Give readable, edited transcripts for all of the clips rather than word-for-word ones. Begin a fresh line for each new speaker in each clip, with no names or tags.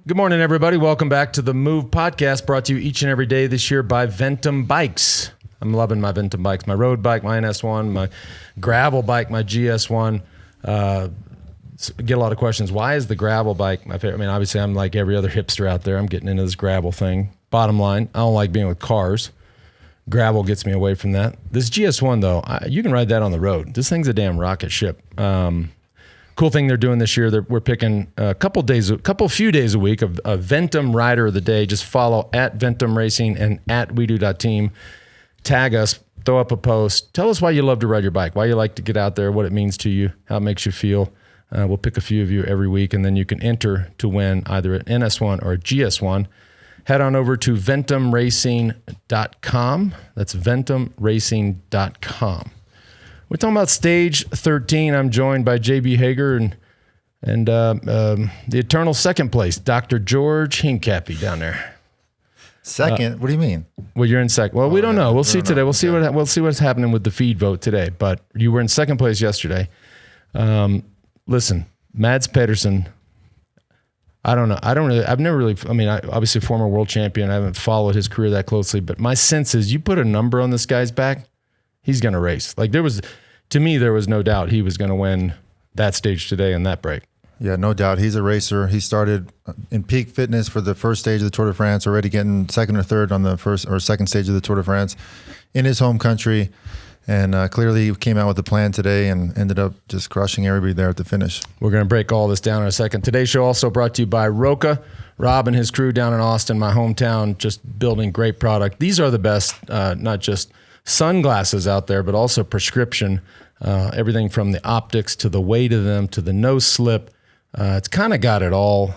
Good morning, everybody. Welcome back to the Move podcast, brought to you each and every day this year by Ventum Bikes. I'm loving my Ventum bikes, my road bike, my NS1, my gravel bike, my GS1. Get a lot of questions. Why is the gravel bike my favorite? I mean, obviously, I'm like every other hipster out there. I'm getting into this gravel thing. Bottom line, I don't like being with cars. Gravel gets me away from that. This GS1, though, you can ride that on the road. This thing's a damn rocket ship. Cool thing they're doing this year, we're picking a few days a week of a Ventum Rider of the Day. Just follow at Ventum Racing and at WeDo.team. Tag us, throw up a post. Tell us why you love to ride your bike, why you like to get out there, what it means to you, how it makes you feel. We'll pick a few of you every week, and then you can enter to win either an NS1 or a GS1. Head on over to ventumracing.com. That's ventumracing.com. We're talking about Stage 13. I'm joined by JB Hager and the eternal second place, Dr. George Hincapie down there.
Second? What do you mean?
Well, you're in second. Well, we don't know. We'll see today. We'll see what's happening with the feed vote today. But you were in second place yesterday. Listen, Mads Pedersen. I've never really. I mean, obviously former world champion. I haven't followed his career that closely, but my sense is you put a number on this guy's back, he's going to race. Like there was no doubt he was going to win that stage today in that break.
Yeah, no doubt. He's a racer. He started in peak fitness for the first stage of the Tour de France, already getting second or third on the first or second stage of the Tour de France in his home country. And clearly he came out with a plan today and ended up just crushing everybody there at the finish.
We're going to break all this down in a second. Today's show also brought to you by Roca. Rob and his crew down in Austin, my hometown, just building great product. These are the best, not just sunglasses out there, but also prescription. Everything from the optics to the weight of them to the no slip. It's kind of got it all.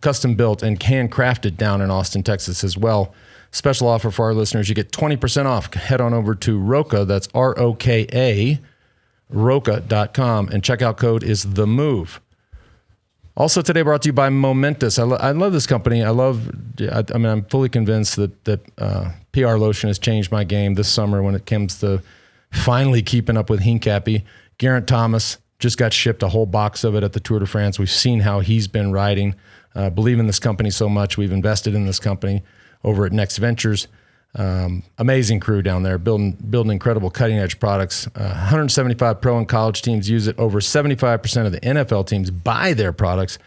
Custom built and handcrafted down in Austin, Texas as well. Special offer for our listeners. You get 20% off. Head on over to Roca. That's ROKA, Roca.com. And checkout code is THEMOVE. Also today brought to you by Momentous. I love this company. I'm fully convinced that PR Lotion has changed my game this summer when it comes to finally keeping up with Hincapie. Geraint Thomas just got shipped a whole box of it at the Tour de France. We've seen how he's been riding. Believe in this company so much. We've invested in this company over at Next Ventures. Amazing crew down there, building incredible cutting-edge products. 175 pro and college teams use it. Over 75% of the NFL teams buy their products.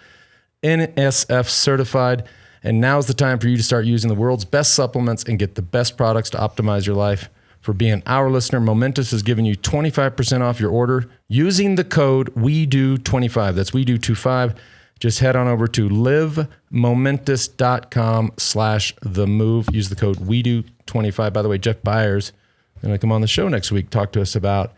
NSF certified. And now's the time for you to start using the world's best supplements and get the best products to optimize your life. For being our listener, Momentous is giving you 25% off your order using the code WeDo25. That's WeDo25. Just head on over to livemomentous.com/themove. Use the code WeDo25. By the way, Jeff Byers is going to come on the show next week, talk to us about,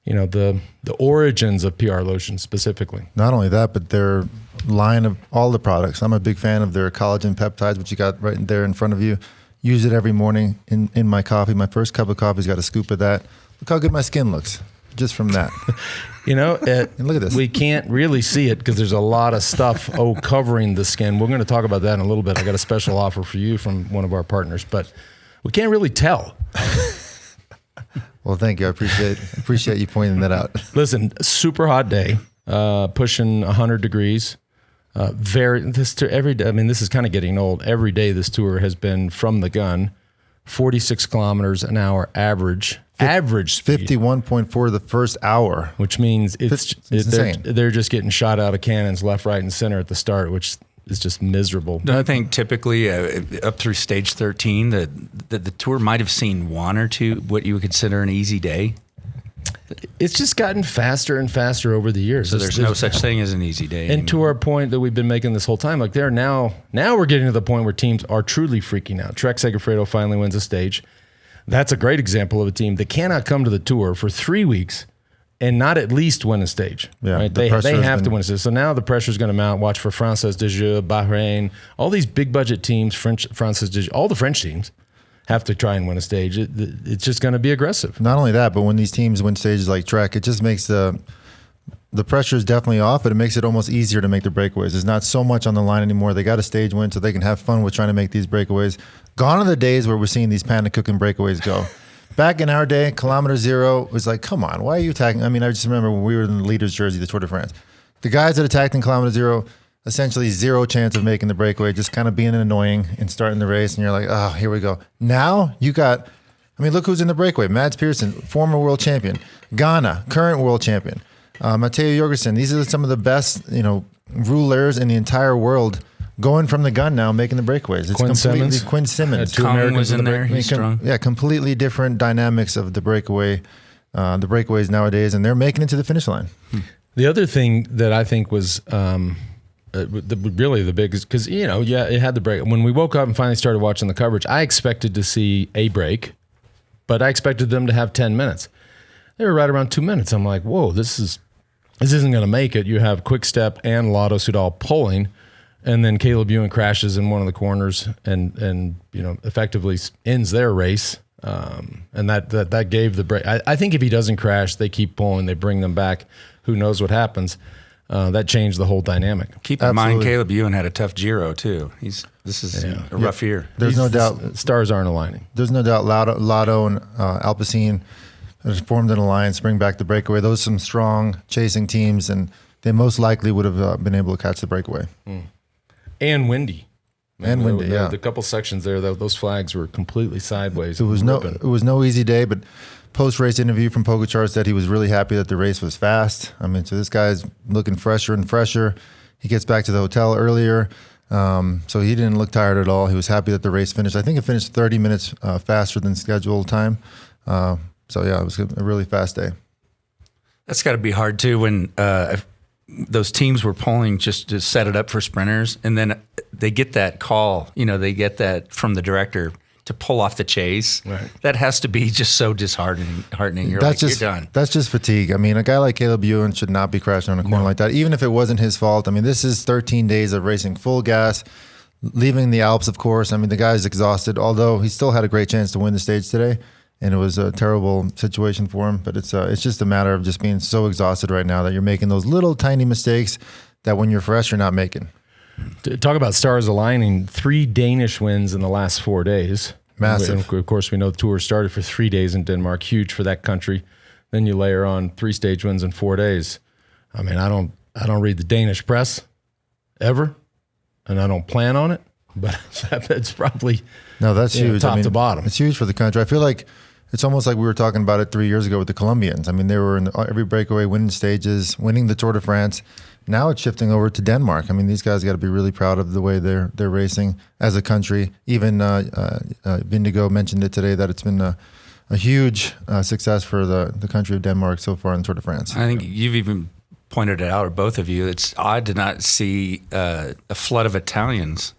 the origins of PR Lotion specifically.
Not only that, but their line of all the products. I'm a big fan of their collagen peptides, which you got right there in front of you. Use it every morning in my coffee. My first cup of coffee's got a scoop of that. Look how good my skin looks just from that.
And look at this. We can't really see it because there's a lot of stuff covering the skin. We're going to talk about that in a little bit. I got a special offer for you from one of our partners, but we can't really tell.
Well, thank you. I appreciate you pointing that out.
Listen, super hot day, pushing 100 degrees. This is kind of getting old. Every day this tour has been from the gun, 46 kilometers an hour average speed.
51.4 the first hour,
which means
it's insane.
They're just getting shot out of cannons left, right, and center at the start, which is just miserable.
Don't I think typically up through stage 13 that the tour might have seen one or two what you would consider an easy day?
It's just gotten faster and faster over the years.
So there's no such thing as an easy day.
And to our point that we've been making this whole time, like they're now we're getting to the point where teams are truly freaking out. Trek Segafredo finally wins a stage. That's a great example of a team that cannot come to the tour for 3 weeks and not at least win a stage. Yeah, right? They have to win a stage. So now the pressure's going to mount. Watch for Française des Jeux, Bahrain, all these big budget teams, Française des Jeux, all the French teams have to try and win a stage. It's just going to be aggressive.
Not only that, but when these teams win stages like Trek, it just makes the pressure is definitely off, but it makes it almost easier to make the breakaways. There's not so much on the line anymore. They got a stage win, so they can have fun with trying to make these breakaways. Gone are the days where we're seeing these panic cooking breakaways go. Back in our day, kilometer zero was like, come on, why are you attacking? I mean, I just remember when we were in the leader's jersey, the Tour de France. The guys that attacked in kilometer zero, essentially zero chance of making the breakaway, just kind of being annoying and starting the race. And you're like, oh, here we go. Now you got, I mean, look who's in the breakaway. Mads Pedersen, former world champion. Ghana, current world champion. Matteo Jorgensen. These are some of the best, rulers in the entire world going from the gun now, making the breakaways. It's
Quinn
completely
Simmons.
Quinn Simmons.
Two
Kong
Americans
was in there. He's strong.
Yeah, completely different dynamics of the breakaway, the breakaways nowadays, and they're making it to the finish line.
The other thing that I think was really the biggest, because it had the break. When we woke up and finally started watching the coverage, I expected to see a break, but I expected them to have 10 minutes. They were right around 2 minutes. I'm like, whoa, this isn't going to make it. You have Quick Step and Lotto Soudal pulling, and then Caleb Ewan crashes in one of the corners and effectively ends their race. And that gave the break. I think if he doesn't crash, they keep pulling, they bring them back. Who knows what happens? That changed the whole dynamic.
Keep in mind, Caleb Ewan had a tough Giro too. This is a rough year.
There's no doubt.
Stars aren't aligning.
There's no doubt Lotto and Alpecin has formed an alliance, bring back the breakaway. Those are some strong chasing teams, and they most likely would have been able to catch the breakaway.
And windy.
Yeah.
The couple sections there, those flags were completely sideways.
It was no easy day, but post-race interview from Pogačar said he was really happy that the race was fast. I mean, so this guy's looking fresher and fresher. He gets back to the hotel earlier, so he didn't look tired at all. He was happy that the race finished. I think it finished 30 minutes faster than scheduled time. So yeah, it was a really fast day.
That's got to be hard too when those teams were pulling just to set it up for sprinters, and then they get that call. They get that from the director to pull off the chase.
Right.
That has to be just so disheartening. You're you're done.
That's just fatigue. I mean, a guy like Caleb Ewan should not be crashing on a corner like that, even if it wasn't his fault. I mean, this is 13 days of racing full gas, leaving the Alps, of course. I mean, the guy's exhausted, although he still had a great chance to win the stage today. And it was a terrible situation for him. But it's just a matter of just being so exhausted right now that you're making those little tiny mistakes that when you're fresh, you're not making.
Talk about stars aligning. 3 Danish wins in the last 4 days.
Massive.
And of course, we know the tour started for 3 days in Denmark. Huge for that country. Then you layer on 3 stage wins in 4 days. I mean, I don't read the Danish press ever, and I don't plan on it. But it's probably
that's huge.
Top to bottom.
It's huge for the country. I feel like it's almost like we were talking about it 3 years ago with the Colombians. I mean, they were in every breakaway, winning stages, winning the Tour de France. Now it's shifting over to Denmark. I mean, these guys got to be really proud of the way they're racing as a country. Even Vindigo mentioned it today that it's been a huge success for the country of Denmark so far in the Tour de France.
I think you've even pointed it out, or both of you. It's odd to not see a flood of Italians.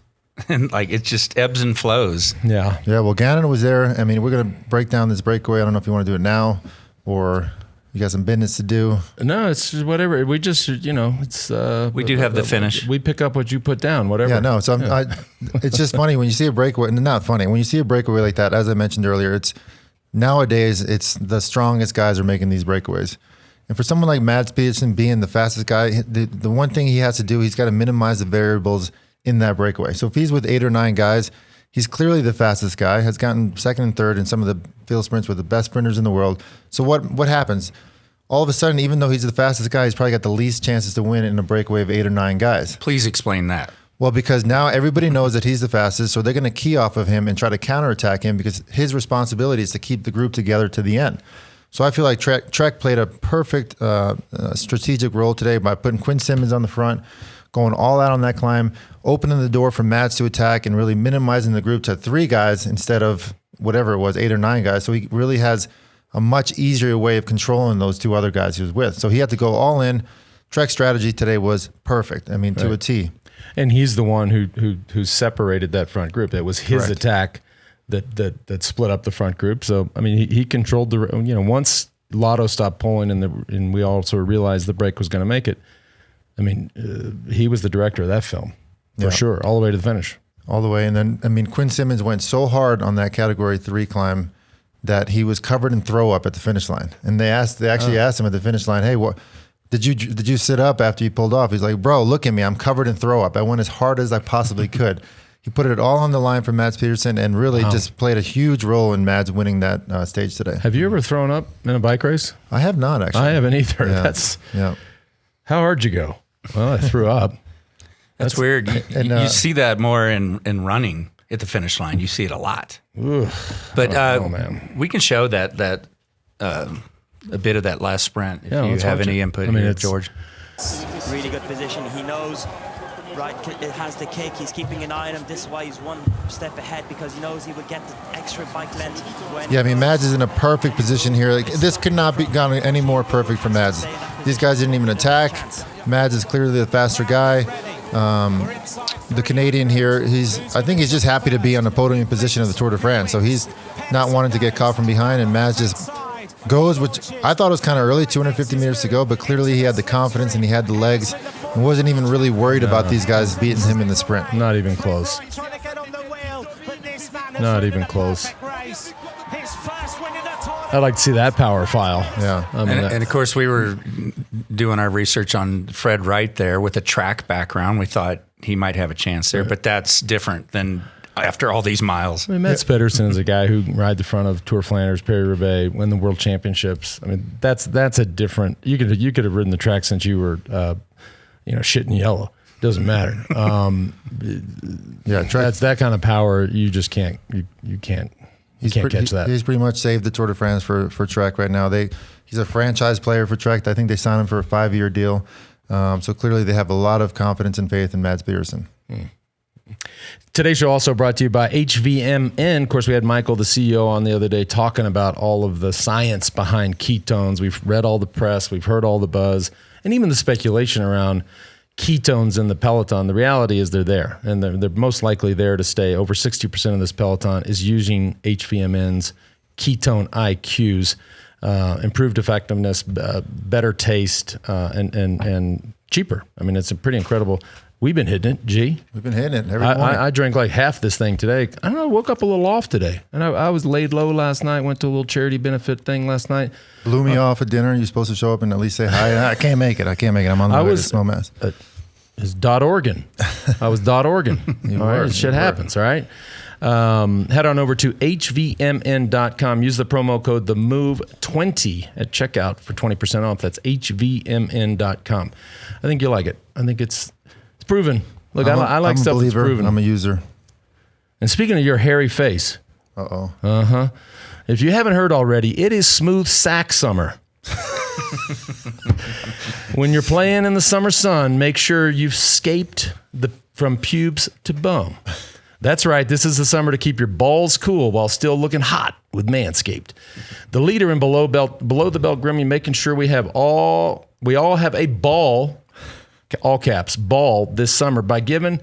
And it just ebbs and flows.
Yeah. Well, Gannon was there. I mean, we're going to break down this breakaway. I don't know if you want to do it now or you got some business to do.
No, it's whatever. We just, it's.
We do have the finish.
We pick up what you put down, whatever.
Yeah, no. So it's just funny when you see a breakaway. Not funny when you see a breakaway like that. As I mentioned earlier, nowadays it's the strongest guys are making these breakaways. And for someone like Mads Pedersen being the fastest guy, the one thing he has to do, he's got to minimize the variables in that breakaway. So if he's with 8 or 9 guys, he's clearly the fastest guy, has gotten second and third in some of the field sprints with the best sprinters in the world. So what happens? All of a sudden, even though he's the fastest guy, he's probably got the least chances to win in a breakaway of 8 or 9 guys.
Please explain that.
Well, because now everybody knows that he's the fastest, so they're going to key off of him and try to counterattack him because his responsibility is to keep the group together to the end. So I feel like Trek played a perfect strategic role today by putting Quinn Simmons on the front, going all out on that climb, opening the door for Mads to attack and really minimizing the group to 3 guys instead of whatever it was, 8 or 9 guys. So he really has a much easier way of controlling those 2 other guys he was with. So he had to go all in. Trek's strategy today was perfect. I mean, to a T.
And he's the one who separated that front group. That was his attack that split up the front group. So, I mean, he controlled once Lotto stopped pulling and we also realized the break was going to make it. I mean, he was the director of that film, for sure, all the way to the finish.
All the way. And then, I mean, Quinn Simmons went so hard on that Category 3 climb that he was covered in throw up at the finish line. And they actually asked him at the finish line, hey, what did you sit up after you pulled off? He's like, bro, look at me. I'm covered in throw up. I went as hard as I possibly could. He put it all on the line for Mads Pedersen and really just played a huge role in Mads winning that stage today.
Have you ever thrown up in a bike race?
I have not, actually.
I haven't either.
Yeah.
How hard'd you go? Well, I threw up.
That's weird. You see that more in running at the finish line. You see it a lot. But
man.
we can show that a bit of that last sprint if you have any input here, George.
Really good position. He knows, right, it has the kick. He's keeping an eye on him. This is why he's one step ahead, because he knows he would get the extra bike length.
Yeah, I mean, Mads is in a perfect position here. Like, this could not be gone any more perfect for Mads. These guys didn't even attack. Mads is clearly the faster guy. The Canadian here, I think he's just happy to be on the podium position of the Tour de France. So he's not wanting to get caught from behind, and Mads just goes, which I thought was kind of early, 250 meters to go, but clearly he had the confidence and he had the legs and wasn't even really worried about these guys beating him in the sprint.
Not even close. Not even close. I'd like to see that power file.
Yeah.
And of course, we were doing our research on Fred Wright there with a track background. We thought he might have a chance there, but that's different than after all these miles.
I mean, Mats Pedersen is a guy who ride the front of Tour Flanders, Paris-Roubaix, win the World Championships. I mean, that's a different. You could have ridden the track since you were, shit in yellow. Doesn't matter. That's that kind of power. You just can't. You can't catch that.
He's pretty much saved the Tour de France for Trek right now. He's a franchise player for Trek. I think they signed him for a 5-year deal. So clearly they have a lot of confidence and faith in Mads Pedersen.
Today's show also brought to you by HVMN. Of course, we had Michael, the CEO, on the other day talking about all of the science behind ketones. We've read all the press. We've heard all the buzz and even the speculation around ketones in the peloton. The reality is they're there, and they're most likely there to stay. Over 60% of this peloton is using HVMN's ketone IQs, improved effectiveness, better taste, and cheaper. I mean, it's a pretty incredible. We've been hitting it, G.
We've been hitting it every morning.
I drank like half this thing today. I don't know, I woke up a little off today. And I was laid low last night, went to a little charity benefit thing last night.
Blew me off at dinner. You're supposed to show up and at least say hi. I can't make it. I'm on the way to Snowmass.
It's .Oregon. I was .Oregon. All right, shit happens, all right? Head on over to hvmn.com. Use the promo code THEMOVE20 at checkout for 20% off. That's hvmn.com. I think you'll like it. I think it's proven. Look, I like stuff that's proven.
I'm a user.
And speaking of your hairy face.
Uh-oh.
If you haven't heard already, it is smooth sack summer. When you're playing in the summer sun, make sure you've scaped from pubes to bum. That's right. This is the summer to keep your balls cool while still looking hot with Manscaped. The leader in below the belt grooming, making sure we all have a ball, all caps, ball this summer by giving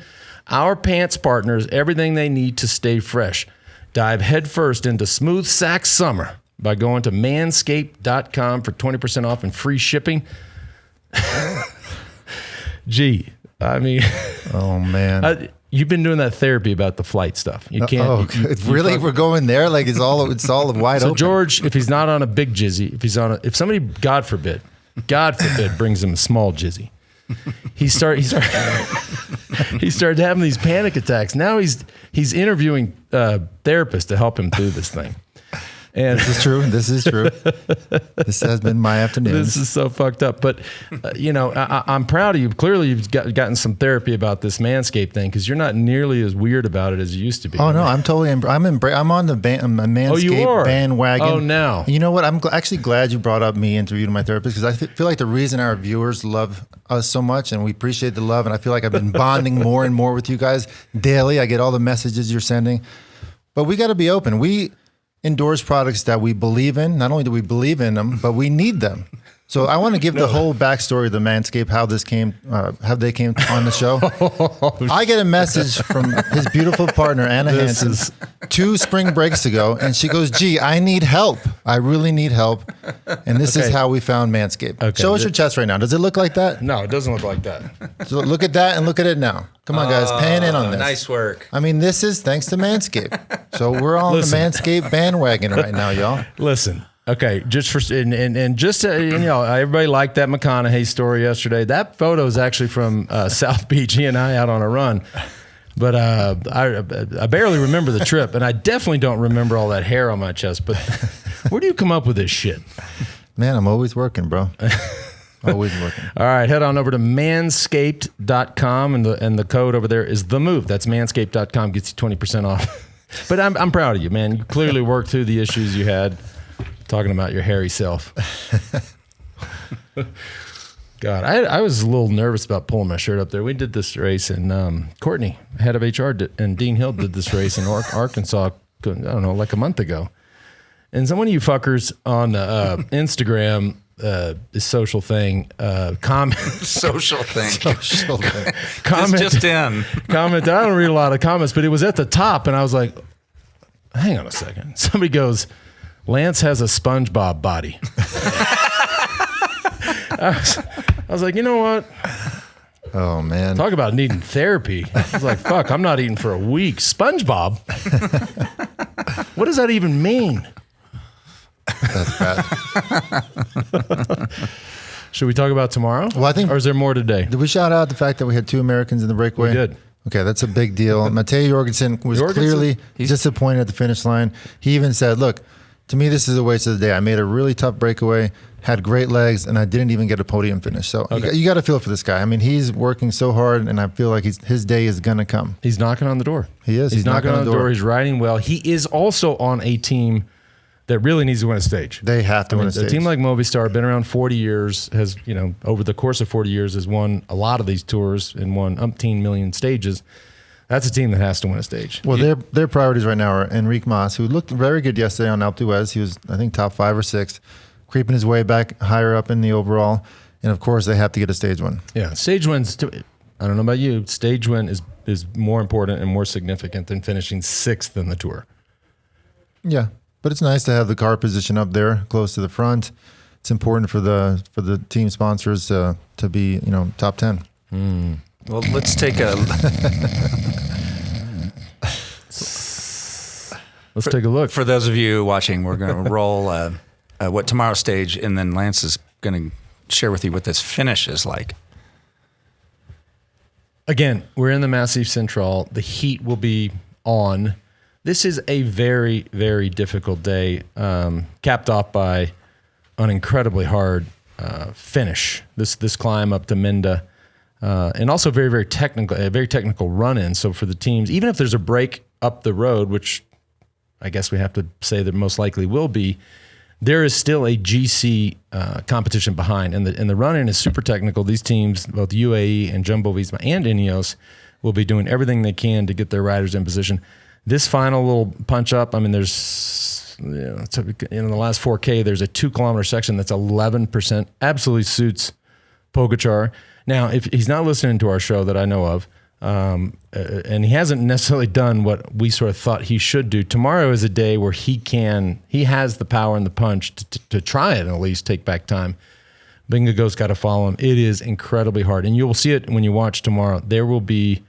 our pants partners everything they need to stay fresh. Dive headfirst into smooth sack summer by going to manscaped.com for 20% off and free shipping. Gee, I mean,
oh man,
you've been doing that therapy about the flight stuff. You can't.
We're going there. Like it's all wide open.
So George, if he's not on a big jizzy, if somebody, God forbid, brings him a small jizzy, he started having these panic attacks. Now he's interviewing therapists to help him through this thing. And
This is true. This has been my afternoon.
This is so fucked up. But, I'm proud of you. Clearly, you've gotten some therapy about this Manscaped thing because you're not nearly as weird about it as you used to be.
Oh, no, I'm totally, I'm on the Manscaped bandwagon.
Oh, now.
You know what? I'm actually glad you brought up me interviewing my therapist because I feel like the reason our viewers love us so much and we appreciate the love, and I feel like I've been bonding more and more with you guys daily. I get all the messages you're sending. But we got to be open. We endorse products that we believe in. Not only do we believe in them, but we need them. So I want to give the whole backstory of the Manscaped, how they came on the show. I get a message from his beautiful partner, Anna Hansen, 2 spring breaks ago, and she goes, "Gee, I need help. I really need help." And this is how we found Manscaped. Okay. Show us your chest right now. Does it look like that?
No, it doesn't look like that.
So look at that and look at it now. Come on, guys, pan in on this.
Nice work.
I mean, this is thanks to Manscaped. So we're on the Manscaped bandwagon right now, y'all.
Listen. Okay, just for everybody liked that McConaughey story yesterday. That photo is actually from South Beach. He and I out on a run, but I barely remember the trip, and I definitely don't remember all that hair on my chest. But where do you come up with this shit?
Man, I'm always working, bro. Always working.
All right, head on over to manscaped.com, and the code over there is THEMOVE. That's manscaped.com, gets you 20% off. But I'm proud of you, man. You clearly worked through the issues you had, talking about your hairy self. God, I was a little nervous about pulling my shirt up there. We did this race, and Courtney, head of HR, and Dean Hill did this race in Arkansas, I don't know, like a month ago. And some of you fuckers on Instagram, this social thing, comment.
Social thing.
Comment.
Just in.
Comment. I don't read a lot of comments, but it was at the top, and I was like, hang on a second. Somebody goes, Lance has a SpongeBob body. I was like, you know what?
Oh, man.
Talk about needing therapy. I was like, fuck, I'm not eating for a week. SpongeBob? What does that even mean?
That's bad.
Should we talk about tomorrow?
Well, I think.
Or is there more today?
Did we shout out the fact that we had 2 Americans in the breakaway?
We did.
Okay, that's a big deal. Mateo Jorgensen was clearly disappointed at the finish line. He even said, look, to me, this is a waste of the day. I made a really tough breakaway, had great legs, and I didn't even get a podium finish. So you got to feel for this guy. I mean, he's working so hard, and I feel like his day is going to come.
He's knocking on the door.
He is.
He's knocking on the door. He's riding well. He is also on a team that really needs to win a stage.
They have to win a stage.
A team like Movistar, been around 40 years, has, over the course of 40 years, has won a lot of these tours and won umpteen million stages. That's a team that has to win a stage.
Well, their priorities right now are Enrique Mas, who looked very good yesterday on Alpe d'Huez. He was, I think, top 5 or 6, creeping his way back higher up in the overall. And, of course, they have to get a stage win.
Yeah, stage wins, I don't know about you, stage win is more important and more significant than finishing 6th in the Tour.
Yeah, but it's nice to have the car position up there close to the front. It's important for the team sponsors to be, top 10.
Well, let's take a
look.
For those of you watching, we're going to roll what tomorrow's stage, and then Lance is going to share with you what this finish is like.
Again, we're in the Massif Central. The heat will be on. This is a very, very difficult day, capped off by an incredibly hard finish. This climb up to Minda. And also very, very technical run-in. So for the teams, even if there's a break up the road, which I guess we have to say there most likely will be, there is still a GC competition behind. And the run-in is super technical. These teams, both UAE and Jumbo Visma and Ineos, will be doing everything they can to get their riders in position. This final little punch-up, I mean, there's, in the last 4K, there's a 2-kilometer section that's 11%. Absolutely suits Pogačar. Now, if he's not listening to our show that I know of, and he hasn't necessarily done what we sort of thought he should do, tomorrow is a day where he has the power and the punch to try it and at least take back time. Vingegaard's got to follow him. It is incredibly hard. And you will see it when you watch tomorrow. There will be,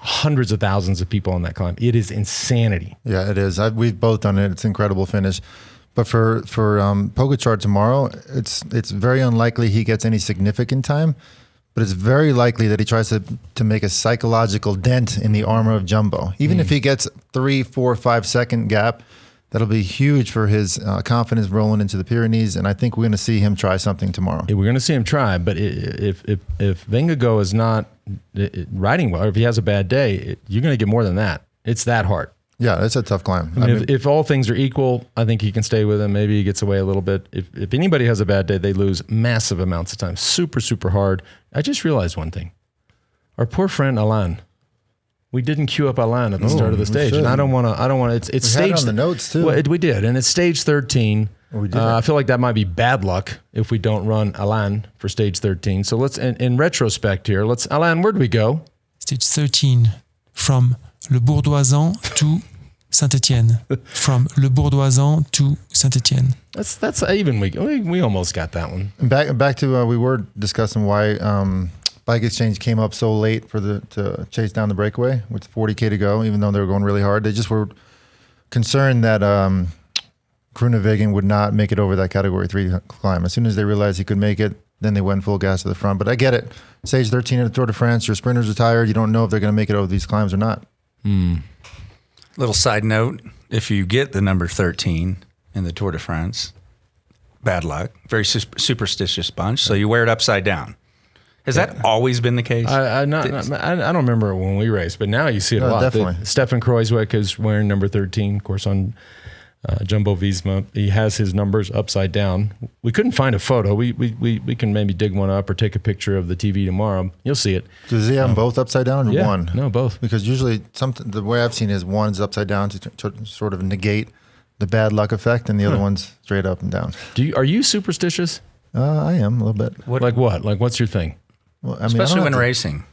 hundreds of thousands of people on that climb. It is insanity.
Yeah, it is. We've both done it. It's an incredible finish. But for Pogačar tomorrow, it's very unlikely he gets any significant time, but it's very likely that he tries to make a psychological dent in the armor of Jumbo. Even if he gets 3, 4, 5 second gap, that'll be huge for his confidence rolling into the Pyrenees, and I think we're going to see him try something tomorrow.
We're going to see him try, but if Vingegaard is not riding well, or if he has a bad day, you're going to get more than that. It's that hard.
Yeah, that's a tough climb.
I mean, if all things are equal, I think he can stay with him. Maybe he gets away a little bit. If anybody has a bad day, they lose massive amounts of time. Super, super hard. I just realized one thing. Our poor friend Alain. We didn't queue up Alain at the start of the stage, and I don't want to. It's
we had
stage.
it on the notes too.
Well, we did, and it's stage 13.
We did.
I feel like that might be bad luck if we don't run Alain for stage 13. So let's, in retrospect here, Alain, where do we go?
Stage 13 from Le Bourdoisan to Saint-Étienne. From Le Bourdoisan to Saint-Étienne.
That's even we almost got that one.
Back to we were discussing why Bike Exchange came up so late to chase down the breakaway with 40K to go, even though they were going really hard. They just were concerned that Groenewegen would not make it over that Category 3 climb. As soon as they realized he could make it, then they went full gas to the front. But I get it. Stage 13 at the Tour de France, your sprinters are tired. You don't know if they're going to make it over these climbs or not.
Little side note, if you get the number 13 in the Tour de France, bad luck. Very superstitious bunch. So you wear it upside down. Has that always been the case?
I don't remember it when we raced, but now you see it a lot.
Definitely.
Stefan Kreuzwick is wearing number 13, of course, on Jumbo Visma. He has his numbers upside down. We couldn't find a photo. We can maybe dig one up or take a picture of the TV tomorrow. You'll see it.
Does he have them both upside down or one?
No, both.
Because usually the way I've seen is one's upside down to sort of negate the bad luck effect, and the other one's straight up and down.
Are you superstitious?
I am a little bit.
Like what? Like what's your thing?
Well, I mean,
Especially when racing.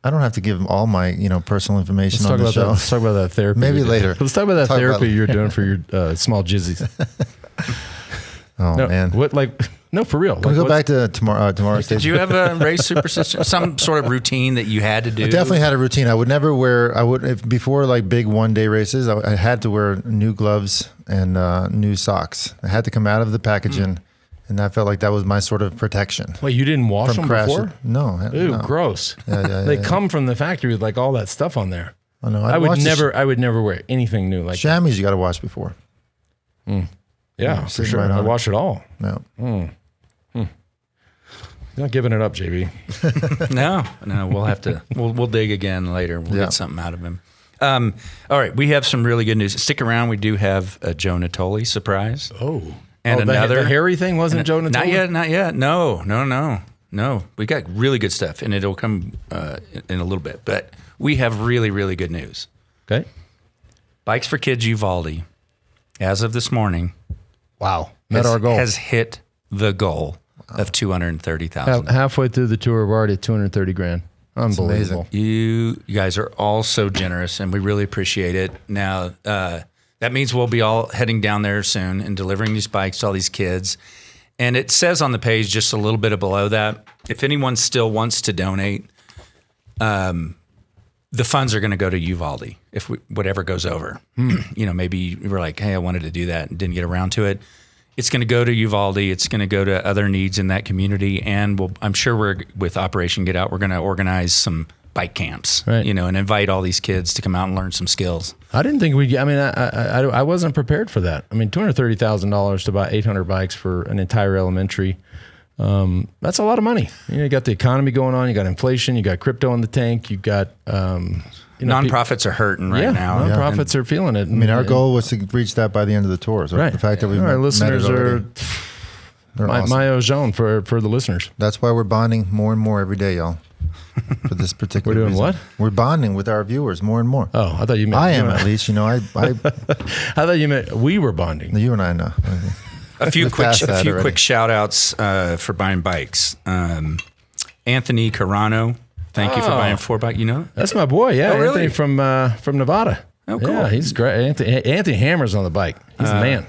I don't have to give all my personal information on the show.
Let's talk about that therapy.
Maybe later.
Let's talk about that therapy you're doing for your small jizzies.
Man.
No, for real.
Can we go back to tomorrow's stage?
Did you have a race superstition? Some sort of routine that you had to do?
I definitely had a routine. I would never wear. Before like big one-day races, I had to wear new gloves and new socks. I had to come out of the packaging, and I felt like that was my sort of protection.
Wait, you didn't wash them before?
No.
Ew,
no.
gross.
Yeah,
they come from the factory with like all that stuff on there.
I know.
I would never wear anything new like
chamois. You got to wash before.
Yeah, for sure.
Right
I wash it all.
No.
You're not giving it up, JB.
No, we'll have to. We'll dig again later. We'll get something out of him. All right, we have some really good news. Stick around. We do have a Joe Natoli surprise. And another
the hairy thing wasn't Joe Natoli?
Not yet. No. We got really good stuff, and it'll come in a little bit. But we have really, really good news.
Okay.
Bikes for Kids Uvalde, as of this morning,
met our goal.
Has hit the goal of $230,000.
Halfway through the tour, we're already at $230,000. Unbelievable.
You guys are all so generous, and we really appreciate it. Now, that means we'll be all heading down there soon and delivering these bikes to all these kids. And it says on the page just a little bit below that, if anyone still wants to donate, the funds are going to go to Uvalde if whatever goes over. Maybe you were like, hey, I wanted to do that and didn't get around to it. It's going to go to Uvalde. It's going to go to other needs in that community. And I'm sure with Operation Get Out, we're going to organize some bike camps,
right.
And invite all these kids to come out and learn some skills.
I didn't think I wasn't prepared for that. I mean, $230,000 to buy 800 bikes for an entire elementary. That's a lot of money. You got the economy going on. You got inflation. You got crypto in the tank. You got
nonprofits are hurting right now.
Nonprofits are feeling it.
I mean, our goal was to reach that by the end of the tour. So the fact that we
our listeners are
awesome.
my ozone for the listeners.
That's why we're bonding more and more every day, y'all. For this particular
We're doing
reason.
what?
We're bonding with our viewers more and more.
Oh, I thought you meant
I am at least. I
thought you meant we were bonding.
You and I know.
A few quick shout outs for buying bikes. Anthony Carano, thank you for buying 4 bikes. You know,
that's my boy. Yeah,
really?
Anthony from Nevada.
Oh, cool.
Yeah, he's great. Anthony hammers on the bike. He's the man.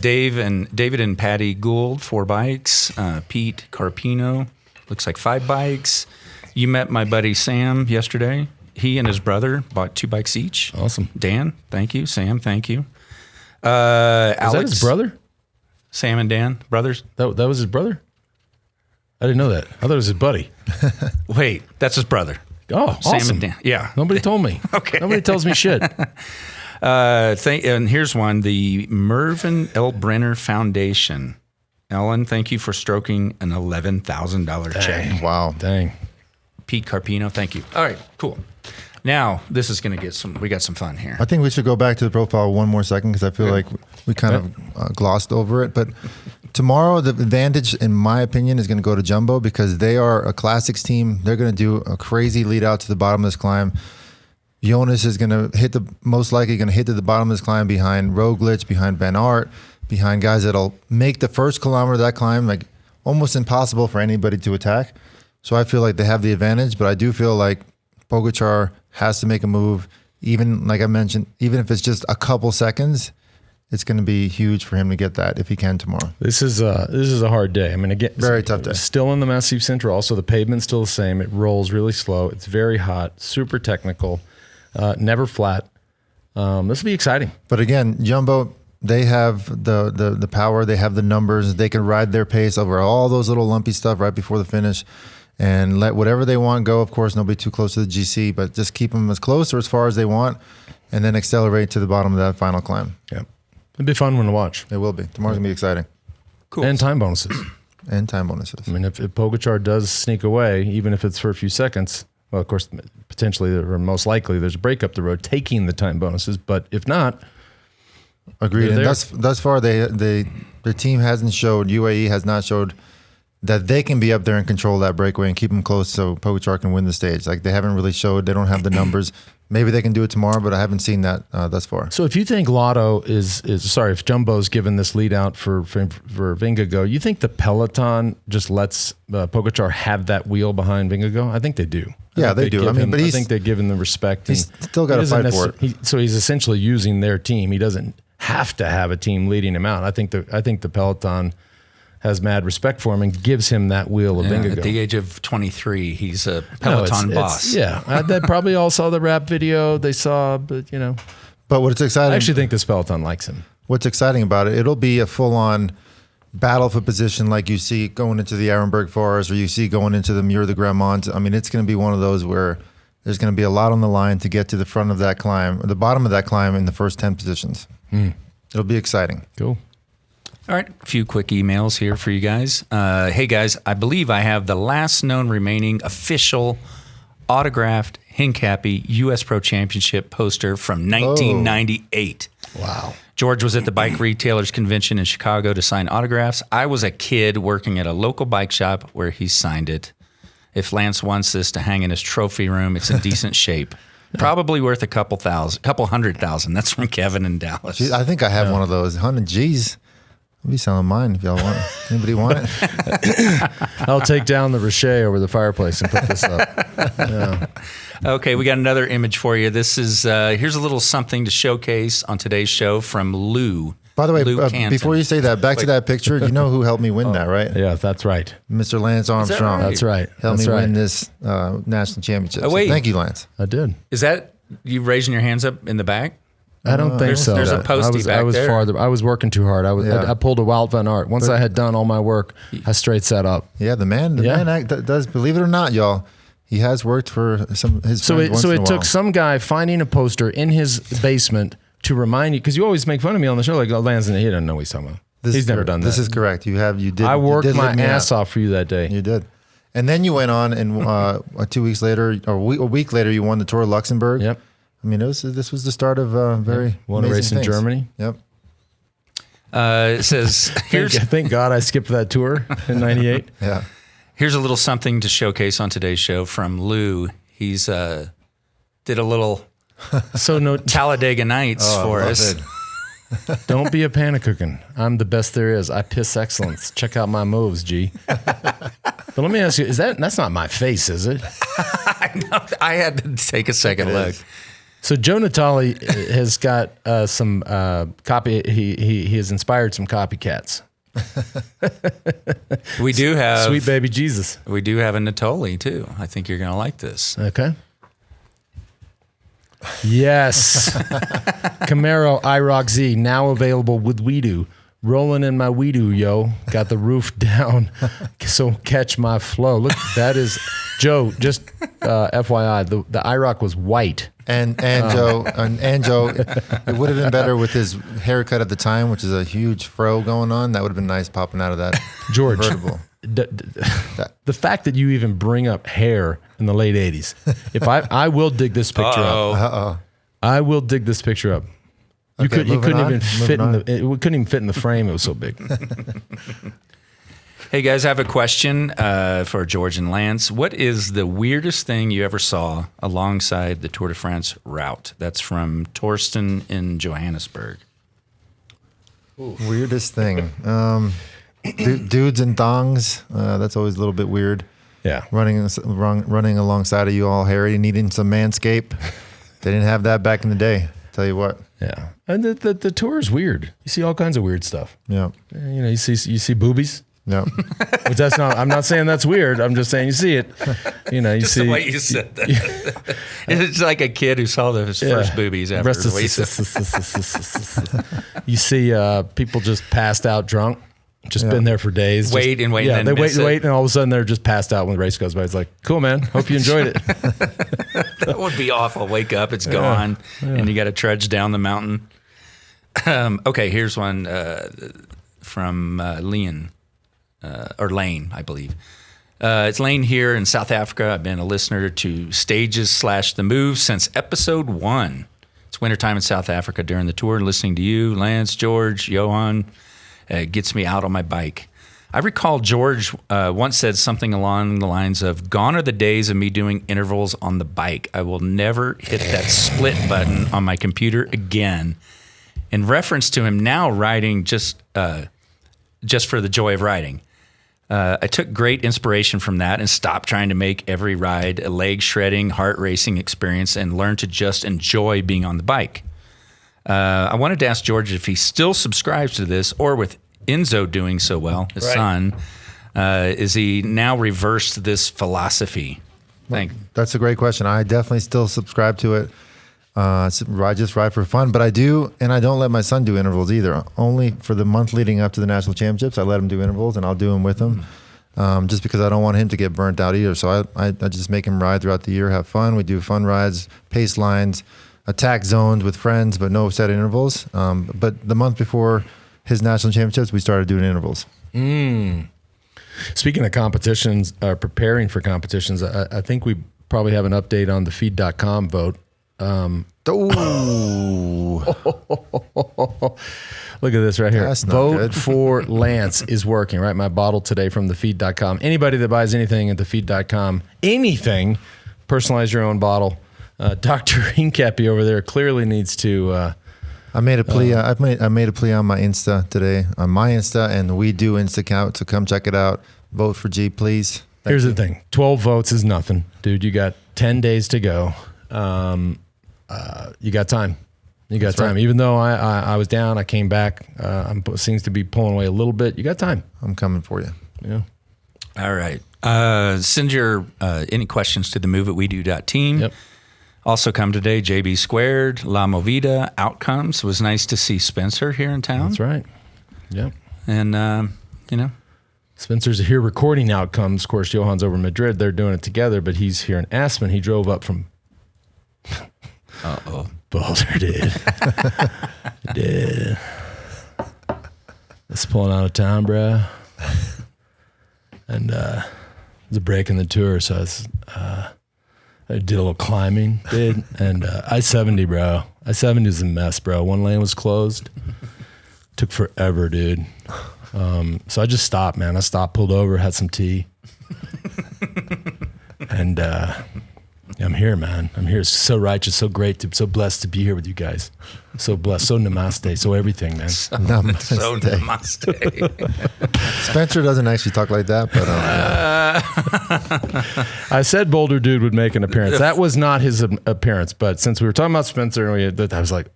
David and Patty Gould, 4 bikes. Pete Carpino, looks like 5 bikes. You met my buddy Sam yesterday. He and his brother bought 2 bikes each.
Awesome.
Dan, thank you. Sam, thank you.
Is
Alex,
that his brother?
Sam and Dan, brothers.
That was his brother? I didn't know that. I thought it was his buddy.
Wait, that's his brother.
Oh,
Sam
awesome.
and Dan. Yeah.
Nobody told me.
Okay.
Nobody tells me shit.
And here's one, the Mervyn L. Brenner Foundation. Ellen, thank you for stroking an $11,000 check.
Wow.
Dang.
Pete Carpino, thank you. All right, cool. Now, this is going to get we got some fun here.
I think we should go back to the profile one more second because I feel like we kind of glossed over it. But tomorrow, the advantage, in my opinion, is going to go to Jumbo because they are a classics team. They're going to do a crazy lead out to the bottom of this climb. Jonas is going to most likely going to hit to the bottom of this climb behind Roglic, behind Van Aert, behind guys that'll make the first kilometer of that climb like almost impossible for anybody to attack. So I feel like they have the advantage, but I do feel like Pogačar has to make a move. Even like I mentioned, even if it's just a couple seconds, it's going to be huge for him to get that if he can tomorrow.
This is a hard day. I mean, again,
very tough day.
Still in the Massif Central. Also, the pavement's still the same. It rolls really slow. It's very hot, super technical, never flat. This will be exciting.
But again, Jumbo, they have the power. They have the numbers. They can ride their pace over all those little lumpy stuff right before the finish. And let whatever they want go. Of course, nobody too close to the GC, but just keep them as close or as far as they want, and then accelerate to the bottom of that final climb.
Yeah, it'll be a fun one to watch.
It will be. Tomorrow's going to be exciting.
Cool.
And time bonuses.
And time bonuses.
I mean, if Pogacar does sneak away, even if it's for a few seconds, well, of course, potentially or most likely there's a break up the road taking the time bonuses. But if not,
agreed. And
there.
thus far, the team hasn't showed, UAE has not showed that they can be up there and control that breakaway and keep them close so Pogacar can win the stage. Like, they haven't really showed. They don't have the numbers. Maybe they can do it tomorrow, but I haven't seen that thus far.
So if you think Lotto if Jumbo's given this lead out for Vingegaard, you think the peloton just lets Pogacar have that wheel behind Vingegaard? I think they do.
Yeah, they do. I mean, but
I think they're giving the respect.
He's still got to fight for it.
So he's essentially using their team. He doesn't have to have a team leading him out. I think the peloton has mad respect for him and gives him that wheel of Vingegaard.
At the age of 23, he's a peloton boss.
They probably all saw the rap video. They saw, but
But what's exciting?
I actually think this peloton likes him.
What's exciting about it? It'll be a full-on battle for position, like you see going into the Arenberg Forest, or you see going into the Mur de Grammont. I mean, it's going to be one of those where there's going to be a lot on the line to get to the front of that climb, or the bottom of that climb in the first 10 positions. It'll be exciting.
Cool.
All right, a few quick emails here for you guys. Hey, guys, I believe I have the last known remaining official autographed Hincapie U.S. Pro Championship poster from 1998.
Wow.
George was at the Bike Retailers Convention in Chicago to sign autographs. I was a kid working at a local bike shop where he signed it. If Lance wants this to hang in his trophy room, it's in decent shape. Probably worth a couple $100,000. That's from Kevin in Dallas.
Gee, I think I have one of those. 100 G's. I'll be selling mine if y'all want it. Anybody want it?
I'll take down the Richer over the fireplace and put this up. Yeah.
Okay, we got another image for you. This is here's a little something to showcase on today's show from Lou.
By the way,
Lou Canton.
before you say that, back to that picture, you know who helped me win that, right?
Yeah, that's right.
Mr. Lance Armstrong.
right?
That's right.
Helped
That's
me
right.
win this national championship.
Oh, wait.
So thank you, Lance.
I did.
Is that you raising your hands up in the back?
I don't think so.
there's a postie back
I was
there.
farther. I was working too hard.
Yeah.
I pulled a Wout van Aert. Once I had done all my work, I straight sat up.
Yeah, the man does, believe it or not, y'all, he has worked for some his
So
friends once in a
it
while.
took some guy finding a poster in his basement to remind you, because you always make fun of me on the show, like, oh, Lance, he doesn't know what he's talking about. He's never done that.
This is correct. You did.
I worked
you did
my
let me
ass
out.
off for you that day.
You did. And then you went on, and 2 weeks later, or a week later, you won the Tour of Luxembourg.
Yep.
I mean, this was the start of very
Won a
amazing
race in
things.
Germany.
Yep.
It says
Thank God I skipped that tour in '98.
Yeah.
here's a little something to showcase on today's show from Lou. He's did a little
So no,
Talladega Nights for
love
us.
it.
don't be a panic-cookin'. I'm the best there is. I piss excellence. Check out my moves, G. But let me ask you: that's not my face, is it?
I had to take a second look.
So Joe Natale has got some copy. He has inspired some copycats.
We do have
Sweet baby Jesus.
We do have a Natoli too. I think you're gonna like this.
Okay. Yes. Camaro IROC Z now available with WeDo. Rolling in my WeDo, yo. Got the roof down. So catch my flow. Look, that is Joe. Just FYI, the IROC was white.
And Joe, it would have been better with his haircut at the time, which is a huge fro going on. That would have been nice popping out of that
George,
convertible.
the fact that you even bring up hair in the late 80s, if I will dig this picture up. I will dig this picture up. You
Okay,
couldn't
moving
even
on.
fit in
Moving
it couldn't even fit in the frame. It was so big.
Hey guys, I have a question for George and Lance. What is the weirdest thing you ever saw alongside the Tour de France route? That's from Torsten in Johannesburg.
Weirdest thing. Dudes in thongs. That's always a little bit weird.
Yeah.
Running alongside of you all hairy, needing some manscape. They didn't have that back in the day. Tell you what.
Yeah. And the tour is weird. You see all kinds of weird stuff.
Yeah.
You know, you see boobies.
Yeah.
Which that's not. I'm not saying that's weird. I'm just saying you see it. You know, you
Just
see
the way you said that. It's like a kid who saw his first boobies after the way
You see people just passed out drunk, just been there for days.
Wait and wait
Yeah,
and
they
then
wait
miss
and
it.
wait, and all of a sudden they're just passed out when the race goes by. It's like, cool, man. Hope you enjoyed it.
That would be awful. Wake up, it's gone, and you got to trudge down the mountain. Okay, here's one from Lane, I believe. It's Lane here in South Africa. I've been a listener to Stages / The Move since episode 1. It's wintertime in South Africa during the tour. Listening to you, Lance, George, Johan, gets me out on my bike. I recall George once said something along the lines of, "Gone are the days of me doing intervals on the bike. I will never hit that split button on my computer again." In reference to him now riding just for the joy of riding. I took great inspiration from that and stopped trying to make every ride a leg-shredding, heart-racing experience and learned to just enjoy being on the bike. I wanted to ask George if he still subscribes to this, or with Enzo doing so well, his son, is he now reversed this philosophy?
That's a great question. I definitely still subscribe to it. I just ride for fun, but I do, and I don't let my son do intervals either. Only for the month leading up to the national championships, I let him do intervals, and I'll do them with him, just because I don't want him to get burnt out either. So I just make him ride throughout the year, have fun. We do fun rides, pace lines, attack zones with friends, but no set intervals. But the month before his national championships, we started doing intervals.
Speaking of competitions, preparing for competitions, I think we probably have an update on the feed.com vote. Look at this right here. Vote for Lance is working, right? My bottle today from the feed.com. Anybody that buys anything at the feed.com, anything, personalize your own bottle. Dr. Hincappy over there clearly needs to...
I made a plea. I made a plea on my Insta today, on my Insta, and we do Insta account, so come check it out. Vote for G, please.
Here's the thing. 12 votes is nothing. Dude, you got 10 days to go. You got time. You got time. Right. Even though I was down, I came back. Seems to be pulling away a little bit. You got time.
I'm coming for you.
Yeah.
All right. Send your any questions to themoveitwedo.team.
Yep.
Also come today, JB Squared, La Movida, Outcomes. It was nice to see Spencer here in town.
That's right. Yep.
And,
Spencer's here recording Outcomes. Of course, Johan's over in Madrid. They're doing it together, but he's here in Aspen. He drove up from... Boulder, dude. Dude. It's pulling out of town, bro. And it's a break in the tour, so I did a little climbing, dude. And I-70, bro. I-70 is a mess, bro. One lane was closed. Took forever, dude. So I just stopped, man. I stopped, pulled over, had some tea. And I'm here, man. I'm here. It's so righteous, so great, so blessed to be here with you guys. So blessed, so namaste, so everything, man.
So namaste.
Spencer doesn't actually talk like that, but
I said Boulder Dude would make an appearance. That was not his appearance, but since we were talking about Spencer, I was like,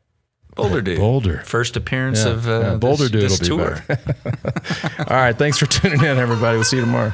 Boulder Dude.
Boulder.
First appearance of
Boulder Dude
this
will be
tour.
back. All right, thanks for tuning in, everybody. We'll see you tomorrow.